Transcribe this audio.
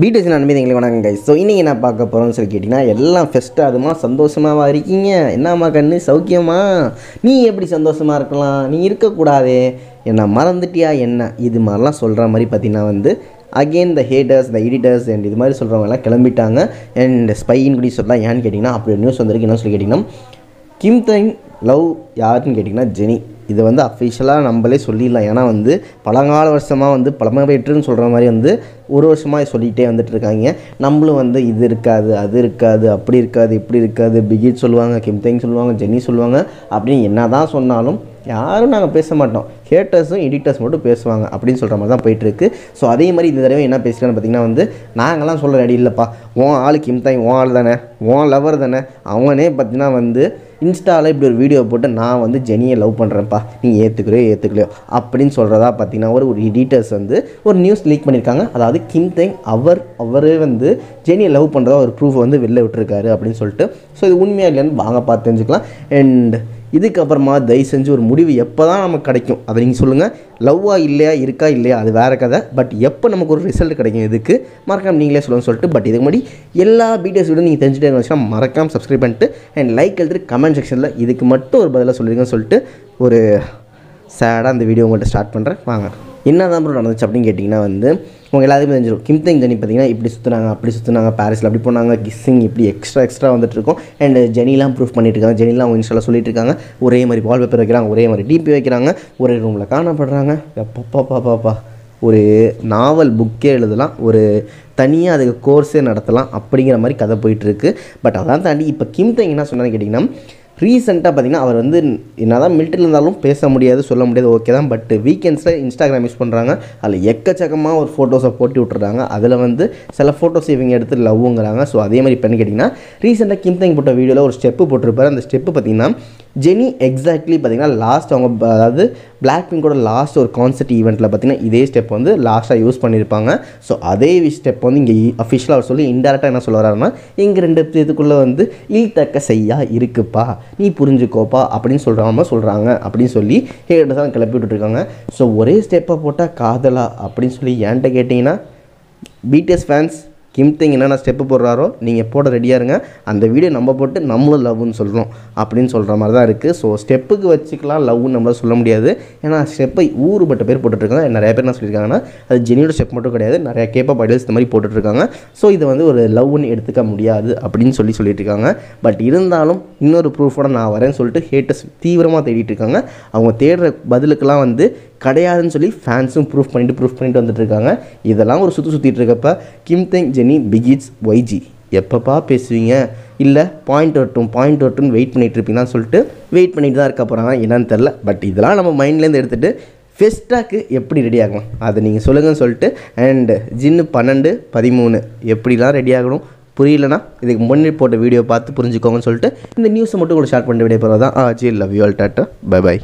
BDS நண்பர்களே எங்களுக்கு வணக்கம் கைஸ். ஸோ இன்றைக்கி என்ன பார்க்க போகிறோம்னு சொல்லி கேட்டிங்கன்னா, எல்லாம் ஃபெஸ்ட்டாக அதுமா சந்தோஷமாக இருக்கீங்க. என்னம்மா கண்ணு சௌக்கியமா? நீ எப்படி சந்தோஷமாக இருக்கலாம்? நீ இருக்கக்கூடாதே, என்ன மறந்துட்டியா என்ன? இது மாதிரிலாம் சொல்கிற மாதிரி பார்த்தீங்கன்னா again the haters the editors and இது மாதிரி சொல்கிறவங்கலாம் கிளம்பிட்டாங்க. அண்ட் ஸ்பைன்னு கூட சொல்லலாம். ஏன்னு கேட்டிங்கன்னா அப்படி நியூஸ் வந்திருக்கு. என்ன சொல்லி கேட்டிங்கன்னா, கிம் தங் லவ் யாருன்னு கேட்டிங்கன்னா ஜெனி. இதை அஃபிஷியலாக நம்மளே சொல்லிடலாம். ஏன்னா பழங்கால வருஷமாக பழமை பெற்றுன்னு சொல்கிற மாதிரி ஒரு வருஷமாக சொல்லிகிட்டே வந்துட்டுருக்காங்க. நம்மளும் இது இருக்காது, அது இருக்காது, அப்படி இருக்காது, இப்படி இருக்காது, பிகிட் சொல்லுவாங்க, கிம் தங் சொல்லுவாங்க, ஜெனி சொல்லுவாங்க. அப்படின்னு என்ன தான் சொன்னாலும் யாரும் நாங்கள் பேச மாட்டோம், ஹேட்டர்ஸும் எடிட்டர்ஸ் மட்டும் பேசுவாங்க அப்படின்னு சொல்கிற மாதிரி தான் போயிட்டுருக்கு. ஸோ அதே மாதிரி இந்த தடவை என்ன பேசுகிறான்னு பார்த்தீங்கன்னா நாங்கள்லாம் சொல்ல ரெடி இல்லைப்பா, உன் ஆள் கிம் தங் உன் ஆள் தானே, உன் லவர் தானே, அவனே பார்த்தீங்கன்னா இன்ஸ்டாவில் இப்படி ஒரு வீடியோ போட்டு நான் ஜெனியை லவ் பண்ணுறேன்ப்பா, நீ ஏற்றுக்கலையோ அப்படின்னு சொல்கிறதா பார்த்தீங்கன்னா ஒரு எடிட்டர்ஸ் ஒரு நியூஸ் லீக் பண்ணியிருக்காங்க. அதாவது கிம் தங் அவரே ஜெனியை லவ் பண்ணுறதா ஒரு ப்ரூஃப் வெளில விட்டுருக்காரு அப்படின்னு சொல்லிட்டு. ஸோ இது உண்மையாக இல்லைன்னு வாங்க பார்த்து தெரிஞ்சுக்கலாம். அண்ட் இதுக்கப்புறமா தயவு செஞ்சு ஒரு முடிவு எப்போ தான் நமக்கு கிடைக்கும் அதை நீங்கள் சொல்லுங்கள். லவ்வாக இல்லையா, இருக்கா இல்லையா, அது வேறு கதை. பட் எப்போ நமக்கு ஒரு ரிசல்ட் கிடைக்கும் இதுக்கு மறக்காமல் நீங்களே சொல்லுன்னு சொல்லிட்டு. பட் இதுக்கு முன்னாடி எல்லா வீடியோஸ் விட நீங்கள் தெரிஞ்சுட்டே இருந்துச்சுன்னா மறக்காமல் சப்ஸ்கிரைப் பண்ணிட்டு அண்ட் லைக் எழுதிட்டு கமெண்ட் செக்ஷனில் இதுக்கு மட்டும் ஒரு பதிலாக சொல்லிடுங்கன்னு சொல்லிட்டு ஒரு சேடாக அந்த வீடியோ உங்கள்கிட்ட ஸ்டார்ட் பண்ணுறேன். வாங்க, என்ன தான் ப்ரோ நடந்துச்சு அப்படின்னு கேட்டிங்கன்னா உங்கள் எல்லாத்துக்குமே தெரிஞ்சிடும். கிம் தங் ஜெனி பார்த்தீங்கன்னா இப்படி சுற்றுனாங்க, அப்படி சுற்றுனாங்க, பாரிஸில் அப்படி போனாங்க, கிஸ்ஸிங் இப்படி எக்ஸ்ட்ரா வந்துட்டுருக்கும். அண்ட் ஜெனிலாம் ப்ரூஃப் பண்ணிட்டு இருக்காங்க. ஜெனிலாம் அவங்க இன்ஸ்டாவில் சொல்லிட்டு இருக்காங்க, ஒரே மாதிரி வால்பேப்பர் வைக்கிறாங்க, ஒரே மாதிரி டிபி வைக்கிறாங்க, ஒரே ரூமில் காணப்படுறாங்க. பாப்பா ஒரு நாவல் புக்கே எழுதலாம், ஒரு தனியாக அதுக்கு கோர்ஸே நடத்தலாம் அப்படிங்கிற மாதிரி கதை போயிட்டுருக்கு. பட் அதான் தாண்டி இப்போ கிம் தங் என்ன சொன்னான்னு கேட்டிங்கன்னா, ரீசெண்டாக பார்த்திங்கன்னா அவர் என்ன தான் மிலிட்டரியில் இருந்தாலும் பேச முடியாது, சொல்ல முடியாது, ஓகே தான். பட் வீக்கெண்ட்ஸில் இன்ஸ்டாகிராம் யூஸ் பண்ணுறாங்க. அதில் எக்கச்சக்கமாக ஒரு ஃபோட்டோஸை போட்டு விட்டுறாங்க. அதில் சில ஃபோட்டோஸ் இவங்க எடுத்து லவ்வுங்கிறாங்க. ஸோ அதே மாதிரி பண்ணி கேட்டிங்கன்னா ரீசெண்டாக கிம் தங் போட்ட வீடியோவில் ஒரு ஸ்டெப்பு போட்டிருப்பார். அந்த ஸ்டெப்பு பார்த்திங்கன்னா ஜெனி எக்ஸாக்ட்லி பார்த்திங்கன்னா லாஸ்ட் அவங்க அதாவது பிளாக் பிங்கோட லாஸ்ட் ஒரு கான்சர்ட் ஈவெண்ட்டில் பார்த்திங்கன்னா இதே ஸ்டெப் லாஸ்ட்டாக யூஸ் பண்ணியிருப்பாங்க. ஸோ அதே ஸ்டெப் இங்கே அஃபிஷியலாக அவர் சொல்லி இன்டெரக்டாக என்ன சொல்ல வர்றாருன்னா, எங்கள் ரெண்டு பேத்துக்குள்ளே இல்தக்க செய்யா இருக்குப்பா, நீ புரிஞ்சுக்கோப்பா அப்படின்னு சொல்கிறாங்க அப்படின்னு சொல்லி ஹேட்டர்ஸ் தான் கிளப்பி விட்டுருக்காங்க. ஸோ ஒரே ஸ்டெப்பை போட்டால் காதலா அப்படின்னு சொல்லி ஏன்ட்ட கேட்டிங்கன்னா, பிடிஎஸ் ஃபேன்ஸ் கிம் தங் என்னென்ன ஸ்டெப்பு போடுறாரோ நீங்கள் போட ரெடியாக இருங்க. அந்த வீடியோ நம்ம போட்டு நம்மளும் லவ்னு சொல்கிறோம் அப்படின்னு சொல்கிற மாதிரி தான் இருக்குது. ஸோ ஸ்டெப்புக்கு வச்சுக்கலாம், லவ்னு நம்மளால் சொல்ல முடியாது. ஏன்னா ஸ்டெப்பை ஊறுபட்ட பேர் போட்டுட்ருக்காங்க. நிறைய பேர் என்ன சொல்லியிருக்காங்கன்னா, அது ஜெனியோட ஸ்டெப் மட்டும் கிடையாது, நிறையா கேப்பப் ஐடல்ஸ் இந்த மாதிரி போட்டுட்ருக்காங்க. ஸோ இது ஒரு லவ்னு எடுத்துக்க முடியாது அப்படின்னு சொல்லிட்டு இருக்காங்க. பட் இருந்தாலும் இன்னொரு ப்ரூஃபோட நான் வரேன்னு சொல்லிட்டு ஹேட்டர்ஸ் தீவிரமாக தேடிட்டு இருக்காங்க. அவங்க தேடுற பதிலுக்கெல்லாம் கிடையாதுன்னு சொல்லி ஃபேன்ஸும் ப்ரூஃப் பண்ணிட்டு வந்துட்டுருக்காங்க. இதெல்லாம் ஒரு சுற்றிட்டு இருக்கப்போ கிம் தங் ஜெனி பிகிட்ஸ் ஒய்ஜி எப்பப்பா பேசுவீங்க, இல்லை பாயிண்ட் வரட்டும் வெயிட் பண்ணிகிட்டு இருப்பீங்கன்னு சொல்லிட்டு வெயிட் பண்ணிட்டு தான் இருக்க போகிறாங்க. என்னன்னு தெரில. பட் இதெல்லாம் நம்ம மைண்ட்லேருந்து எடுத்துகிட்டு ஃபெஸ்ட்டாக்கு எப்படி ரெடி ஆகணும் அதை நீங்கள் சொல்லுங்கன்னு சொல்லிட்டு. அண்ட் ஜின்னு 12, 13 எப்படிலாம் ரெடி ஆகணும் புரியலனா இதுக்கு முன்னாடி போட்ட வீடியோ பார்த்து புரிஞ்சுக்கோங்கன்னு சொல்லிட்டு இந்த நியூஸை மட்டும் கூட ஷேர் பண்ணிட்டு விடைய போகிறது தான். Love you all, tata, by.